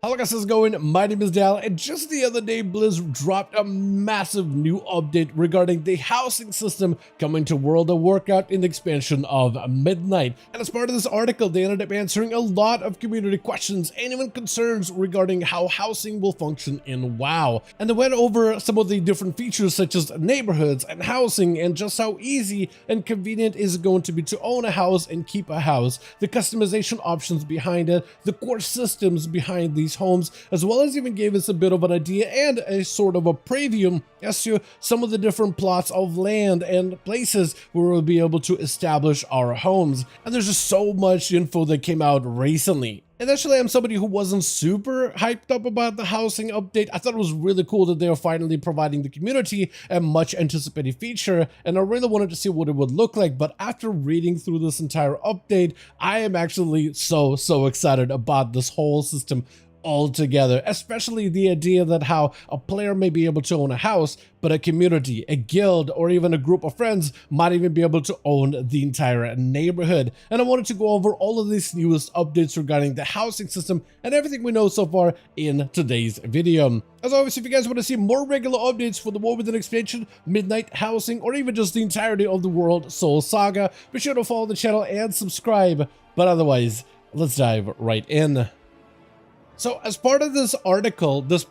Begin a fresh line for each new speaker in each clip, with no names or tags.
Hello guys, how's it going? My name is Dal, and just the other day Blizz dropped a massive new update regarding the housing system coming to World of Warcraft in the expansion of Midnight. And as part of this article, they ended up answering a lot of community questions and even concerns regarding how housing will function in WoW. And they went over some of the different features such as neighborhoods and housing, and just how easy and convenient is it going to be to own a house and keep a house, the customization options behind it, the core systems behind these homes, as well as even gave us a bit of an idea and a sort of a preview as to some of the different plots of land and places where we'll be able to establish our homes. And there's just so much info that came out recently. And actually, I'm somebody who wasn't super hyped up about the housing update. I thought it was really cool that they are finally providing the community a much anticipated feature, and I really wanted to see what it would look like. But after reading through this entire update, I am actually so excited about this whole system altogether, especially the idea that how a player may be able to own a house, but a community, a guild, or even a group of friends might even be able to own the entire neighborhood. And I wanted to go over all of these newest updates regarding the housing system and everything we know so far in today's video. As always, if you guys want to see more regular updates for the WoW Within expansion, Midnight, housing, or even just the entirety of the World Soul Saga, be sure to follow the channel and subscribe. But otherwise, let's dive right in. So as part of this article, this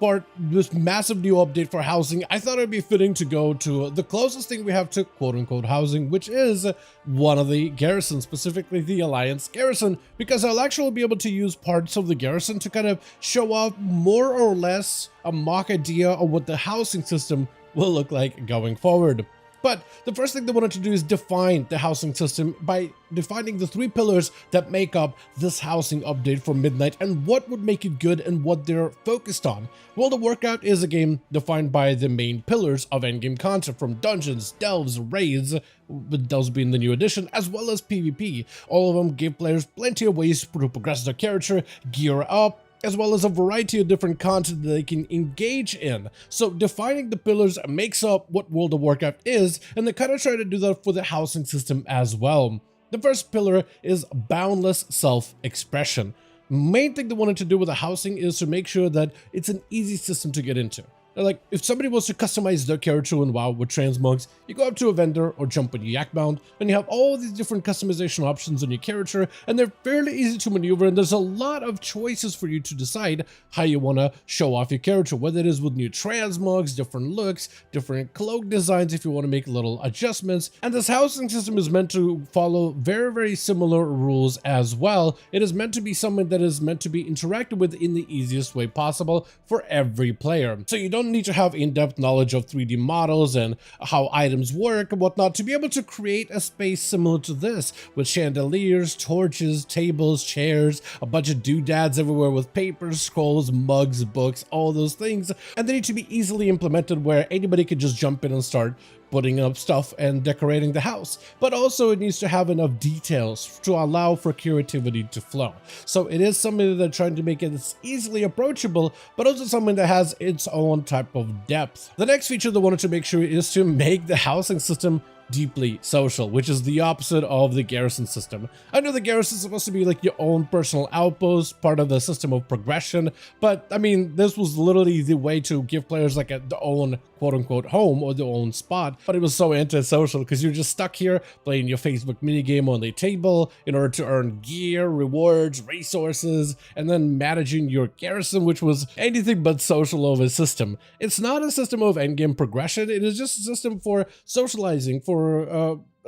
massive new update for housing, I thought it'd be fitting to go to the closest thing we have to quote-unquote housing, which is one of the garrisons, specifically the Alliance garrison, because I'll actually be able to use parts of the garrison to kind of show off more or less a mock idea of what the housing system will look like going forward. But the first thing they wanted to do is define the housing system by defining the three pillars that make up this housing update for Midnight and what would make it good and what they're focused on. Well, the Workout is a game defined by the main pillars of endgame content, from dungeons, delves, raids, with those being the new addition, as well as PvP. All of them give players plenty of ways to progress their character, gear up, as well as a variety of different content that they can engage in. So defining the pillars makes up what World of Warcraft is, and they kind of try to do that for the housing system as well. The first pillar is boundless self-expression. Main thing they wanted to do with the housing is to make sure that it's an easy system to get into. Like, if somebody wants to customize their character in WoW with transmogs, you go up to a vendor or jump on Yakbound, and you have all these different customization options on your character, and they're fairly easy to maneuver, and there's a lot of choices for you to decide how you want to show off your character, whether it is with new transmogs, different looks, different cloak designs if you want to make little adjustments. And this housing system is meant to follow very similar rules as well. It is meant to be something that is meant to be interacted with in the easiest way possible for every player. So you don't need to have in-depth knowledge of 3D models and how items work and whatnot to be able to create a space similar to this, with chandeliers, torches, tables, chairs, a bunch of doodads everywhere with papers, scrolls, mugs, books, all those things. And they need to be easily implemented where anybody could just jump in and start putting up stuff and decorating the house, but also it needs to have enough details to allow for creativity to flow. So it is something that they're trying to make it as easily approachable, but also something that has its own type of depth. The next feature they wanted to make sure is to make the housing system deeply social, which is the opposite of the garrison system. I know the garrison is supposed to be like your own personal outpost, part of the system of progression, but I mean, this was literally the way to give players like their own quote-unquote home or their own spot, but it was so antisocial because you're just stuck here playing your Facebook minigame on the table in order to earn gear, rewards, resources, and then managing your garrison, which was anything but social of a system. It's not a system of endgame progression, it is just a system for socializing, for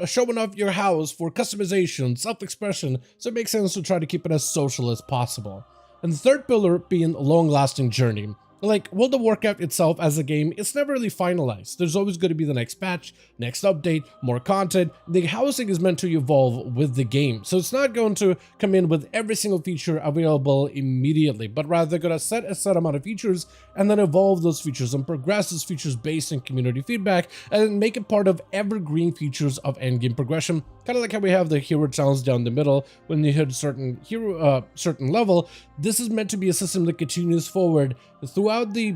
showing off your house, for customization, self-expression, so it makes sense to try to keep it as social as possible. And the third pillar being long-lasting journey. Like, World of Warcraft itself as a game, it's never really finalized. There's always going to be the next patch, next update, more content. The housing is meant to evolve with the game, so it's not going to come in with every single feature available immediately, but rather they're going to set a set amount of features and then evolve those features and progress those features based on community feedback and make it part of evergreen features of endgame progression. Kind of like how we have the hero towns down the middle. When you hit a certain certain level, this is meant to be a system that continues forward throughout the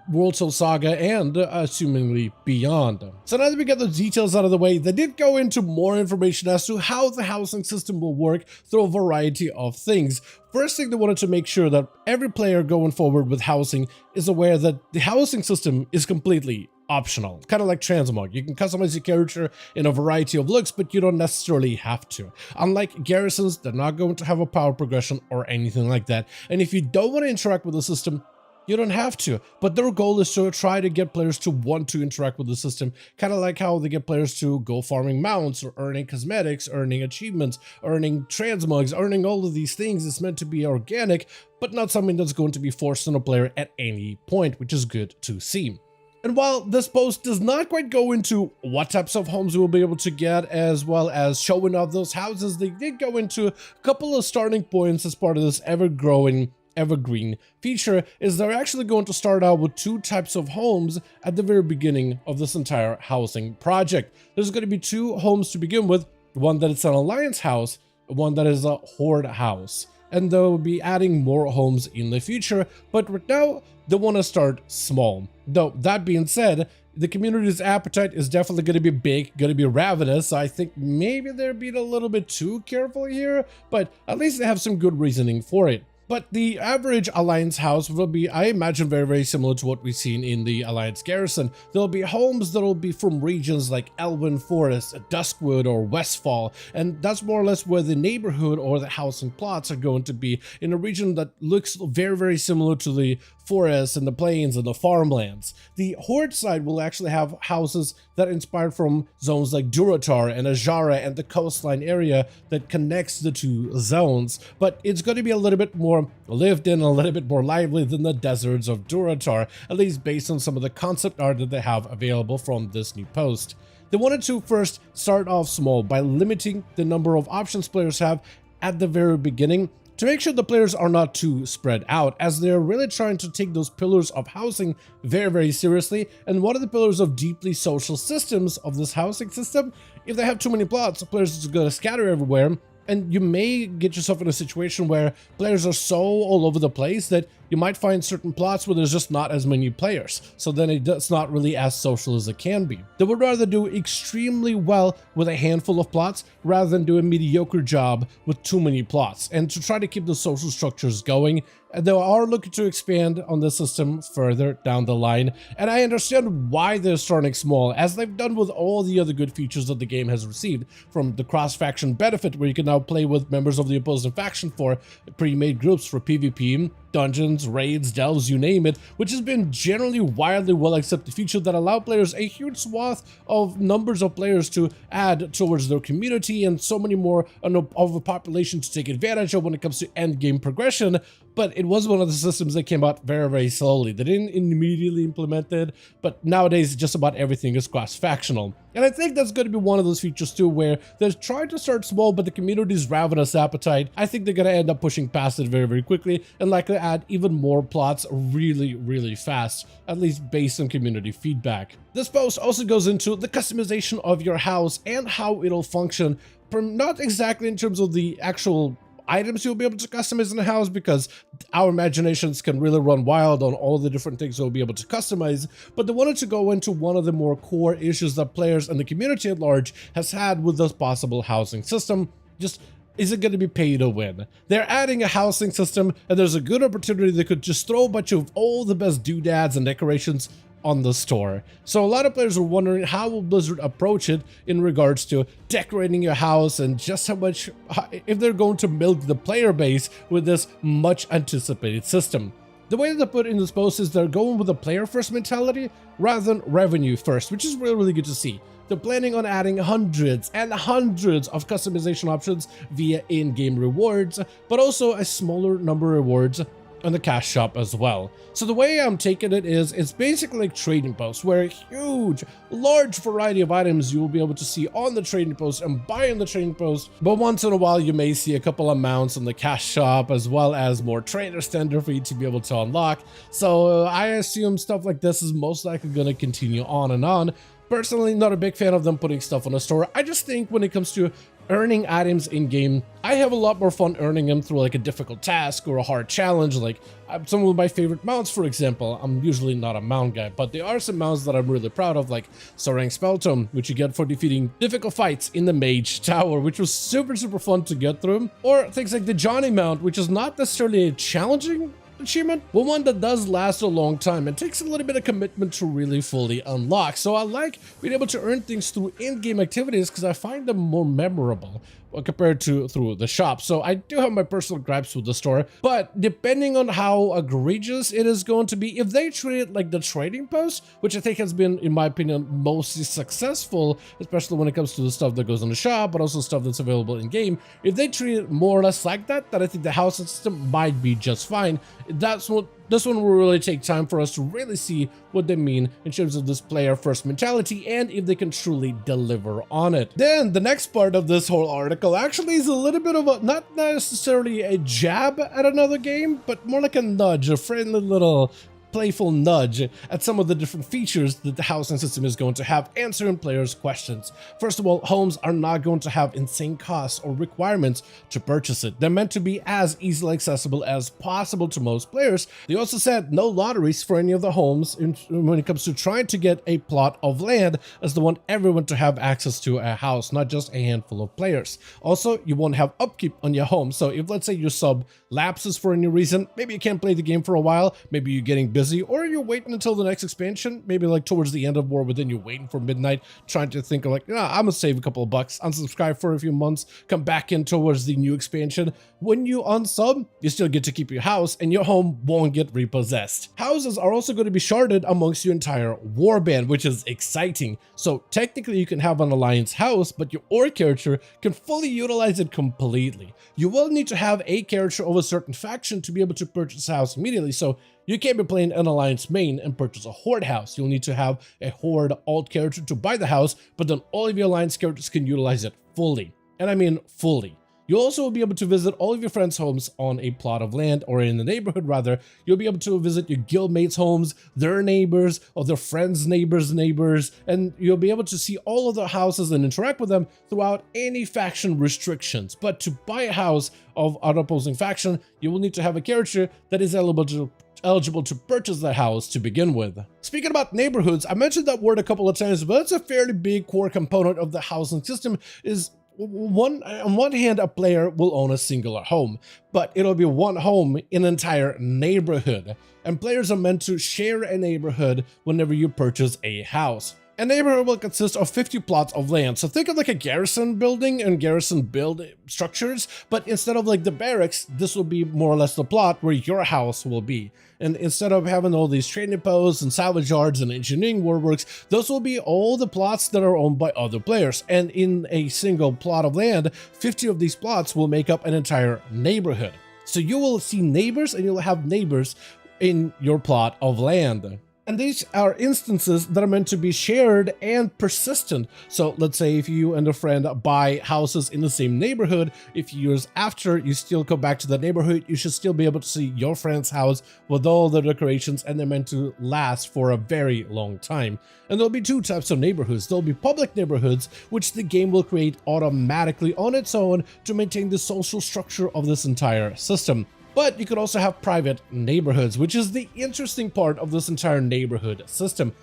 World Soul Saga and assumingly beyond. So now that we get the details out of the way, they did go into more information as to how the housing system will work through a variety of things. First thing, they wanted to make sure that every player going forward with housing is aware that the housing system is completely optional, kind of like transmog. You can customize your character in a variety of looks, but you don't necessarily have to. Unlike garrisons, they're not going to have a power progression or anything like that. And if you don't want to interact with the system, you don't have to, but their goal is to try to get players to want to interact with the system, kind of like how they get players to go farming mounts or earning cosmetics, earning achievements, earning transmogs, earning all of these things. It's meant to be organic, but not something that's going to be forced on a player at any point, which is good to see. And while this post does not quite go into what types of homes we will be able to get, as well as showing off those houses, they did go into a couple of starting points as part of this ever-growing evergreen feature. Is they're actually going to start out with two types of homes at the very beginning of this entire housing project. There's going to be two homes to begin with, one that is an alliance house, one that is a horde house, and they'll be adding more homes in the future, but right now they want to start small. Though that being said, the community's appetite is definitely going to be big, going to be ravenous. So I think maybe they're being a little bit too careful here, but at least they have some good reasoning for it. But the average Alliance house will be, I imagine, very, very similar to what we've seen in the Alliance Garrison. There'll be homes that'll be from regions like Elven Forest, Duskwood, or Westfall, and that's more or less where the neighborhood or the housing plots are going to be, in a region that looks very, very similar to the forests and the plains and the farmlands. The Horde side will actually have houses that are inspired from zones like Durotar and Ajara and the coastline area that connects the two zones, but it's going to be a little bit more lived in, a little bit more lively than the deserts of Durotar, at least based on some of the concept art that they have available from this new post. They wanted to first start off small by limiting the number of options players have at the very beginning, to make sure the players are not too spread out, as they're really trying to take those pillars of housing very, very seriously. And one of the pillars of deeply social systems of this housing system, if they have too many plots, the players are just going to scatter everywhere, and you may get yourself in a situation where players are so all over the place that you might find certain plots where there's just not as many players, so then it's not really as social as it can be. They would rather do extremely well with a handful of plots rather than do a mediocre job with too many plots, and to try to keep the social structures going. They are looking to expand on the system further down the line, and I understand why they're starting small, as they've done with all the other good features that the game has received, from the cross-faction benefit, where you can now play with members of the opposing faction for pre-made groups for PvP, dungeons, raids, delves, you name it, which has been generally wildly well accepted feature that allow players a huge swath of numbers of players to add towards their community, and so many more of a population to take advantage of when it comes to end game progression. But it was one of the systems that came out very, very slowly. They didn't immediately implement it, but nowadays just about everything is cross-factional. And I think that's going to be one of those features too, where they're trying to start small, but the community's ravenous appetite, I think they're going to end up pushing past it very, very quickly, and likely add even more plots really, really fast, at least based on community feedback. This post also goes into the customization of your house and how it'll function, not exactly in terms of the actual items you'll be able to customize in the house, because our imaginations can really run wild on all the different things we'll be able to customize, but they wanted to go into one of the more core issues that players and the community at large has had with this possible housing system. Just, is it going to be pay to win? They're adding a housing system, and there's a good opportunity they could just throw a bunch of all the best doodads and decorations on the store. So a lot of players are wondering, how will Blizzard approach it in regards to decorating your house, and just how much, if they're going to milk the player base with this much anticipated system. The way that they put in this post is they're going with a player first mentality rather than revenue first, which is really, really good to see. They're planning on adding hundreds and hundreds of customization options via in-game rewards, but also a smaller number of rewards on the cash shop as well. So the way I'm taking it is, it's basically like trading posts, where a huge, large variety of items you will be able to see on the trading post and buy on the trading post, but once in a while you may see a couple of mounts on the cash shop, as well as more trader standard for you to be able to unlock. So I assume stuff like this is most likely going to continue on and on. Personally, not a big fan of them putting stuff on the store. I just think when it comes to earning items in game, I have a lot more fun earning them through like a difficult task or a hard challenge. Like some of my favorite mounts, for example. I'm usually not a mount guy, but there are some mounts that I'm really proud of, like Sarang Spelltome, which you get for defeating difficult fights in the Mage Tower, which was super fun to get through. Or things like the Johnny mount, which is not necessarily a challenging achievement, but one that does last a long time and takes a little bit of commitment to really fully unlock. So I like being able to earn things through in-game activities because I find them more memorable compared to through the shop. So I do have my personal gripes with the store, but depending on how egregious it is going to be, if they treat it like the trading post, which I think has been, in my opinion, mostly successful, especially when it comes to the stuff that goes in the shop, but also stuff that's available in game, if they treat it more or less like that, then I think the house system might be just fine. That's what this one will really take time for us to really see what they mean in terms of this player first mentality and if they can truly deliver on it. Then the next part of this whole article actually is a little bit of a, not necessarily a jab at another game, but more like a nudge, a friendly little playful nudge at some of the different features that the housing system is going to have, answering players' questions. First of all, homes are not going to have insane costs or requirements to purchase it. They're meant to be as easily accessible as possible to most players. They also said no lotteries for any of the homes when it comes to trying to get a plot of land, as they want everyone to have access to a house, not just a handful of players. Also, you won't have upkeep on your home. So if, let's say, your sub lapses for any reason, maybe you can't play the game for a while, maybe you're getting busy, or you're waiting until the next expansion, maybe like towards the end of War Within, you're waiting for midnight, trying to think of like, I'm gonna save a couple of bucks, unsubscribe for a few months, come back in towards the new expansion. When you unsub, you still get to keep your house and your home won't get repossessed. Houses are also going to be sharded amongst your entire warband, which is exciting. So technically you can have an alliance house, but your orc character can fully utilize it completely. You will need to have a character of a certain faction to be able to purchase a house immediately. So you can't be playing an alliance main and purchase a horde house. You'll need to have a horde alt character to buy the house, but then all of your alliance characters can utilize it fully. And I mean fully. You'll also be able to visit all of your friends' homes on a plot of land, or in the neighborhood rather. You'll be able to visit your guildmates' homes, their neighbors, or their friends' neighbors, and you'll be able to see all of their houses and interact with them throughout any faction restrictions. But to buy a house of an opposing faction, you will need to have a character that is eligible to purchase that house to begin with. Speaking about neighborhoods, I mentioned that word a couple of times, but it's a fairly big core component of the housing system. Is on one hand, a player will own a singular home, but it'll be one home in an entire neighborhood, and players are meant to share a neighborhood whenever you purchase a house. A neighborhood will consist of 50 plots of land, so think of like a garrison building and garrison build structures, but instead of like the barracks, this will be more or less the plot where your house will be. And instead of having all these trading posts and salvage yards and engineering works, those will be all the plots that are owned by other players. And in a single plot of land, 50 of these plots will make up an entire neighborhood. So you will see neighbors and you'll have neighbors in your plot of land. And these are instances that are meant to be shared and persistent. So let's say if you and a friend buy houses in the same neighborhood, if years after you still come back to that neighborhood, you should still be able to see your friend's house with all the decorations, and they're meant to last for a very long time. And there'll be two types of neighborhoods. There'll be public neighborhoods, which the game will create automatically on its own to maintain the social structure of this entire system. But you could also have private neighborhoods, which is the interesting part of this entire neighborhood system.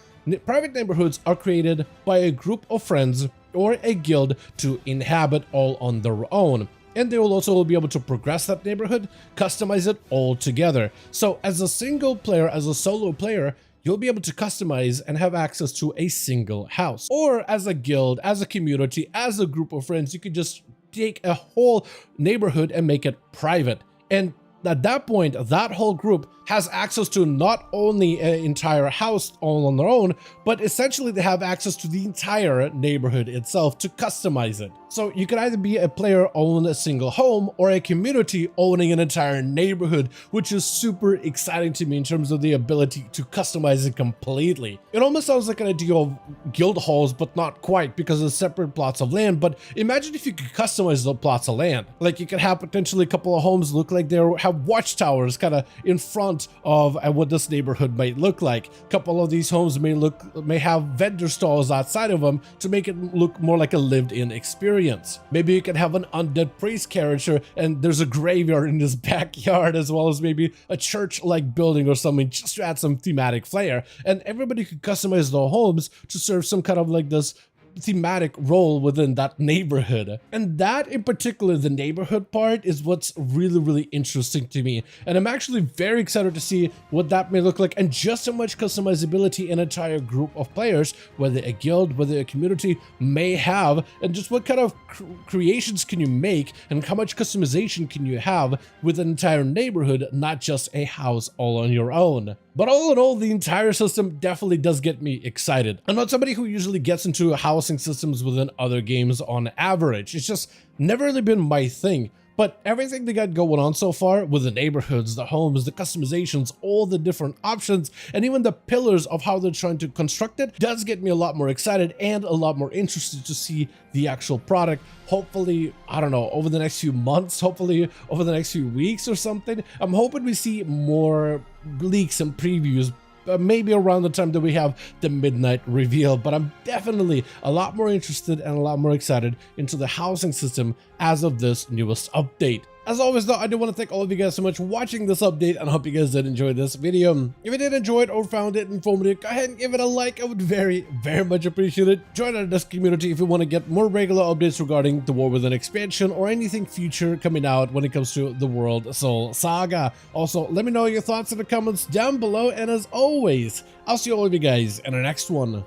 Private neighborhoods are created by a group of friends or a guild to inhabit all on their own. And they will also be able to progress that neighborhood, customize it all together. So as a single player, as a solo player, you'll be able to customize and have access to a single house. Or as a guild, as a community, as a group of friends, you could just take a whole neighborhood and make it private. And at that point, that whole group has access to not only an entire house all on their own, but essentially they have access to the entire neighborhood itself to customize it. So you could either be a player owning a single home or a community owning an entire neighborhood, which is super exciting to me in terms of the ability to customize it completely. It almost sounds like an idea of guild halls, but not quite, because it's separate plots of land. But imagine if you could customize the plots of land. Like, you could have potentially a couple of homes look like they have watchtowers kind of in front of what this neighborhood might look like. A couple of these homes may have vendor stalls outside of them to make it look more like a lived-in experience. Maybe you can have an undead priest character and there's a graveyard in his backyard, as well as maybe a church-like building or something, just to add some thematic flair. And everybody could customize their homes to serve some kind of like this thematic role within that neighborhood. And that in particular, the neighborhood part, is what's really interesting to me, and I'm actually very excited to see what that may look like, and just how much customizability an entire group of players, whether a guild, whether a community, may have, and just what kind of creations can you make and how much customization can you have with an entire neighborhood, not just a house all on your own. But all in all, the entire system definitely does get me excited. I'm not somebody who usually gets into housing systems within other games on average. It's just never really been my thing. But everything they got going on so far, with the neighborhoods, the homes, the customizations, all the different options, and even the pillars of how they're trying to construct it, does get me a lot more excited and a lot more interested to see the actual product. Hopefully, I don't know, over the next few months, hopefully over the next few weeks or something. I'm hoping we see more leaks and previews, maybe around the time that we have the midnight reveal. But I'm definitely a lot more interested and a lot more excited into the housing system as of this newest update. As always though, I do want to thank all of you guys so much for watching this update, and I hope you guys did enjoy this video. If you did enjoy it or found it informative, go ahead and give it a like. I would very much appreciate it. Join our Discord community if you want to get more regular updates regarding the War Within expansion or anything future coming out when it comes to the World Soul Saga. Also, let me know your thoughts in the comments down below, and as always, I'll see all of you guys in the next one.